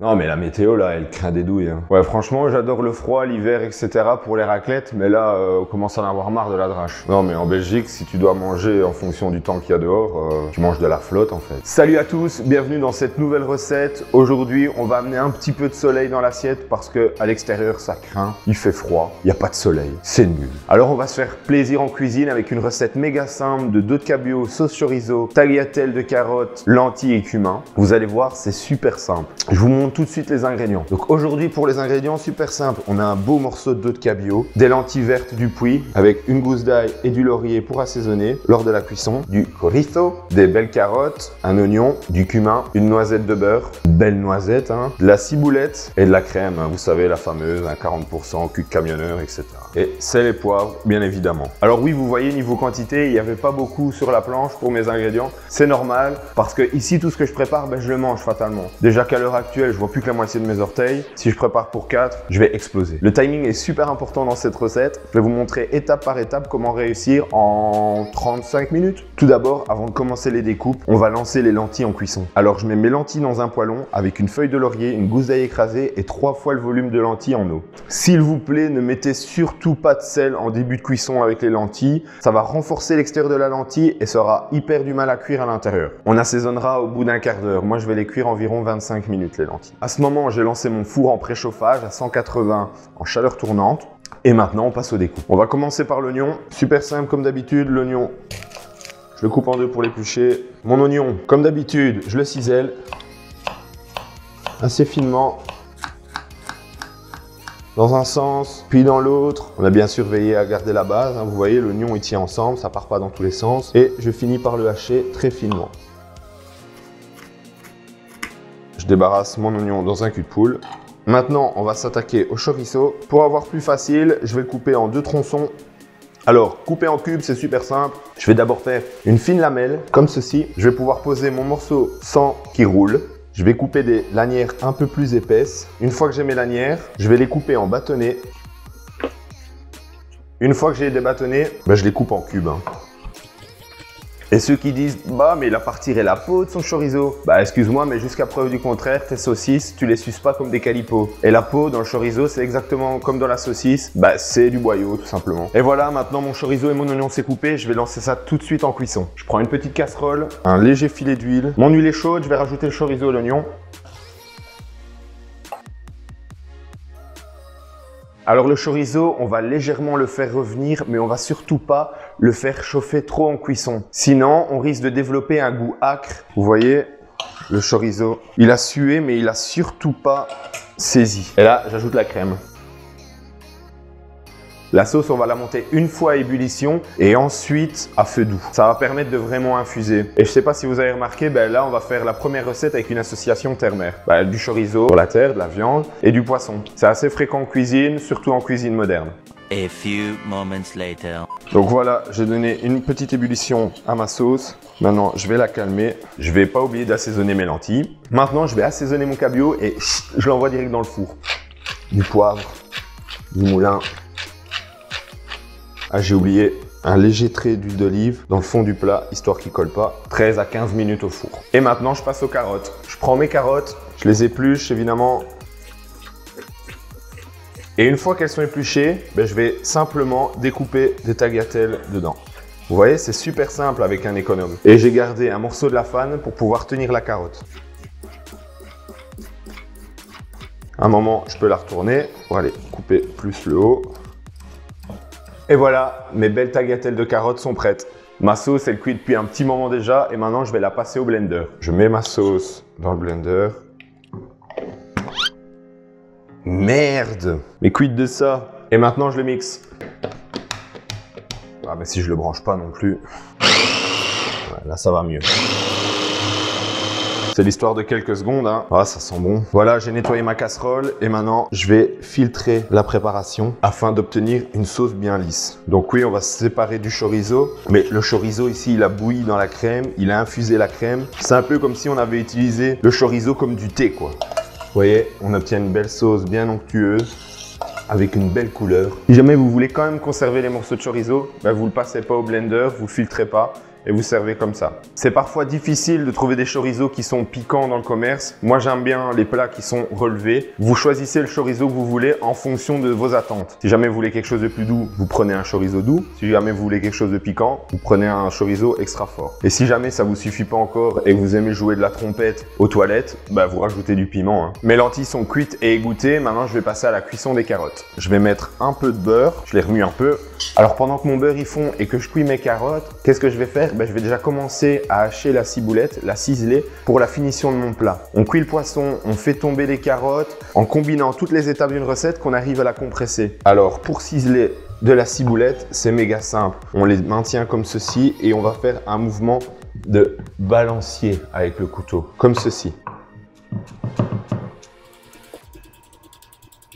Non mais la météo là, elle craint des douilles. Hein. Ouais franchement j'adore le froid, l'hiver, etc. pour les raclettes, mais là on commence à en avoir marre de la drache. Non mais en Belgique, si tu dois manger en fonction du temps qu'il y a dehors, tu manges de la flotte en fait. Salut à tous, bienvenue dans cette nouvelle recette. Aujourd'hui on va amener un petit peu de soleil dans l'assiette parce que à l'extérieur ça craint, il fait froid, il n'y a pas de soleil, c'est nul. Alors on va se faire plaisir en cuisine avec une recette méga simple de dos de cabillaud, sauce chorizo, tagliatelle de carottes, lentilles et cumin. Vous allez voir, c'est super simple. Je vous montre tout de suite les ingrédients. Donc aujourd'hui pour les ingrédients, super simple, on a un beau morceau de dos de cabillaud, des lentilles vertes du Puy avec une gousse d'ail et du laurier pour assaisonner lors de la cuisson, du chorizo, des belles carottes, un oignon, du cumin, une noisette de beurre, une belle noisette, hein, de la ciboulette et de la crème, hein, vous savez la fameuse, hein, 40% cul de camionneur, etc. Et sel et poivre, bien évidemment. Alors oui, vous voyez, niveau quantité, il n'y avait pas beaucoup sur la planche pour mes ingrédients. C'est normal parce que ici, tout ce que je prépare, ben, je le mange fatalement. Déjà qu'à l'heure actuelle, je vois plus que la moitié de mes orteils. Si je prépare pour 4, je vais exploser. Le timing est super important dans cette recette. Je vais vous montrer étape par étape comment réussir en 35 minutes. Tout d'abord, avant de commencer les découpes, on va lancer les lentilles en cuisson. Alors, je mets mes lentilles dans un poêlon avec une feuille de laurier, une gousse d'ail écrasée et 3 fois le volume de lentilles en eau. S'il vous plaît, ne mettez surtout pas de sel en début de cuisson avec les lentilles. Ça va renforcer l'extérieur de la lentille et ça aura hyper du mal à cuire à l'intérieur. On assaisonnera au bout d'un quart d'heure. Moi, je vais les cuire environ 25 minutes, les lentilles. À ce moment, j'ai lancé mon four en préchauffage à 180 en chaleur tournante. Et maintenant, on passe aux découpes. On va commencer par l'oignon. Super simple comme d'habitude, l'oignon. Je le coupe en deux pour l'éplucher. Mon oignon, comme d'habitude, je le cisèle assez finement. Dans un sens, puis dans l'autre. On a bien surveillé à garder la base. Hein. Vous voyez, l'oignon, il tient ensemble, ça part pas dans tous les sens. Et je finis par le hacher très finement. Je débarrasse mon oignon dans un cul de poule. Maintenant, on va s'attaquer au chorizo. Pour avoir plus facile, je vais le couper en 2 tronçons. Alors, couper en cubes, c'est super simple. Je vais d'abord faire une fine lamelle, comme ceci. Je vais pouvoir poser mon morceau sans qu'il roule. Je vais couper des lanières un peu plus épaisses. Une fois que j'ai mes lanières, je vais les couper en bâtonnets. Une fois que j'ai des bâtonnets, ben je les coupe en cubes. Hein. Et ceux qui disent « Bah, mais il a pas retiré la peau de son chorizo ». Bah, excuse-moi, mais jusqu'à preuve du contraire, tes saucisses, tu les suces pas comme des calipots. Et la peau dans le chorizo, c'est exactement comme dans la saucisse. Bah, c'est du boyau, tout simplement. Et voilà, maintenant mon chorizo et mon oignon s'est coupé. Je vais lancer ça tout de suite en cuisson. Je prends une petite casserole, un léger filet d'huile. Mon huile est chaude, je vais rajouter le chorizo et l'oignon. Alors le chorizo, on va légèrement le faire revenir, mais on va surtout pas le faire chauffer trop en cuisson. Sinon, on risque de développer un goût acre. Vous voyez, le chorizo, il a sué, mais il a surtout pas saisi. Et là, j'ajoute la crème. La sauce, on va la monter une fois à ébullition et ensuite à feu doux. Ça va permettre de vraiment infuser. Et je sais pas si vous avez remarqué, ben là, on va faire la première recette avec une association terre-mer. Ben, du chorizo pour la terre, de la viande et du poisson. C'est assez fréquent en cuisine, surtout en cuisine moderne. A few moments later. Donc voilà, j'ai donné une petite ébullition à ma sauce. Maintenant, je vais la calmer. Je vais pas oublier d'assaisonner mes lentilles. Maintenant, je vais assaisonner mon cabillaud et je l'envoie direct dans le four. Du poivre, du moulin. Ah, j'ai oublié un léger trait d'huile d'olive dans le fond du plat, histoire qu'il ne colle pas. 13 à 15 minutes au four. Et maintenant, je passe aux carottes. Je prends mes carottes, je les épluche évidemment. Et une fois qu'elles sont épluchées, ben, je vais simplement découper des tagliatelles dedans. Vous voyez, c'est super simple avec un économe. Et j'ai gardé un morceau de la fan pour pouvoir tenir la carotte. À un moment, je peux la retourner pour aller couper plus le haut. Et voilà, mes belles tagliatelles de carottes sont prêtes. Ma sauce, elle cuit depuis un petit moment déjà et maintenant, je vais la passer au blender. Je mets ma sauce dans le blender. Merde! Mais quid de ça? Et maintenant, je le mixe. Ah, mais si je le branche pas non plus. Ouais, là, ça va mieux. C'est l'histoire de quelques secondes. Hein. Ah, ça sent bon. Voilà, j'ai nettoyé ma casserole et maintenant, je vais filtrer la préparation afin d'obtenir une sauce bien lisse. Donc oui, on va se séparer du chorizo. Mais le chorizo ici, il a bouilli dans la crème. Il a infusé la crème. C'est un peu comme si on avait utilisé le chorizo comme du thé, quoi. Vous voyez, on obtient une belle sauce bien onctueuse avec une belle couleur. Si jamais vous voulez quand même conserver les morceaux de chorizo, ben vous ne le passez pas au blender, vous ne le filtrez pas et vous servez comme ça. C'est parfois difficile de trouver des chorizo qui sont piquants dans le commerce. Moi, j'aime bien les plats qui sont relevés. Vous choisissez le chorizo que vous voulez en fonction de vos attentes. Si jamais vous voulez quelque chose de plus doux, vous prenez un chorizo doux. Si jamais vous voulez quelque chose de piquant, vous prenez un chorizo extra fort. Et si jamais ça vous suffit pas encore et que vous aimez jouer de la trompette aux toilettes, bah vous rajoutez du piment, hein. Mes lentilles sont cuites et égouttées. Maintenant, je vais passer à la cuisson des carottes. Je vais mettre un peu de beurre. Je les remue un peu. Alors, pendant que mon beurre y fond et que je cuis mes carottes, qu'est-ce que je vais faire? Je vais déjà commencer à hacher la ciboulette, la ciseler pour la finition de mon plat. On cuit le poisson, on fait tomber les carottes en combinant toutes les étapes d'une recette qu'on arrive à la compresser. Alors, pour ciseler de la ciboulette, c'est méga simple. On les maintient comme ceci et on va faire un mouvement de balancier avec le couteau, comme ceci.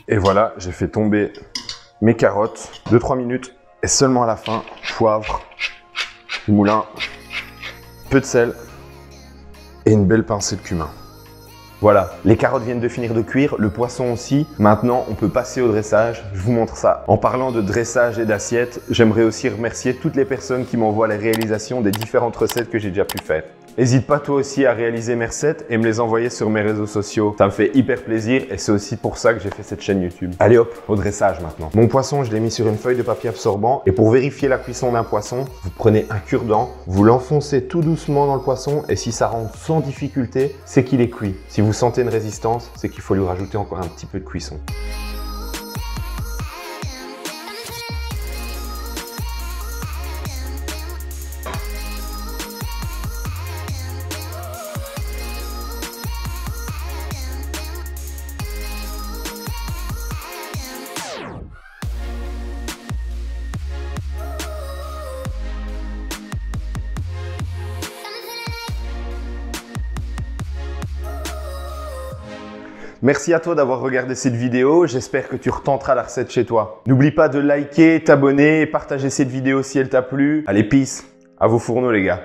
Et voilà, j'ai fait tomber mes carottes, 2-3 minutes. Et seulement à la fin, poivre, du moulin, peu de sel et une belle pincée de cumin. Voilà, les carottes viennent de finir de cuire, le poisson aussi. Maintenant, on peut passer au dressage. Je vous montre ça. En parlant de dressage et d'assiette, j'aimerais aussi remercier toutes les personnes qui m'envoient les réalisations des différentes recettes que j'ai déjà pu faire. N'hésite pas toi aussi à réaliser mes recettes et me les envoyer sur mes réseaux sociaux. Ça me fait hyper plaisir et c'est aussi pour ça que j'ai fait cette chaîne YouTube. Allez hop, au dressage maintenant. Mon poisson, je l'ai mis sur une feuille de papier absorbant et pour vérifier la cuisson d'un poisson, vous prenez un cure-dent, vous l'enfoncez tout doucement dans le poisson et si ça rentre sans difficulté, c'est qu'il est cuit. Si vous sentez une résistance, c'est qu'il faut lui rajouter encore un petit peu de cuisson. Merci à toi d'avoir regardé cette vidéo, j'espère que tu retenteras la recette chez toi. N'oublie pas de liker, t'abonner et partager cette vidéo si elle t'a plu. Allez, peace, à vos fourneaux les gars.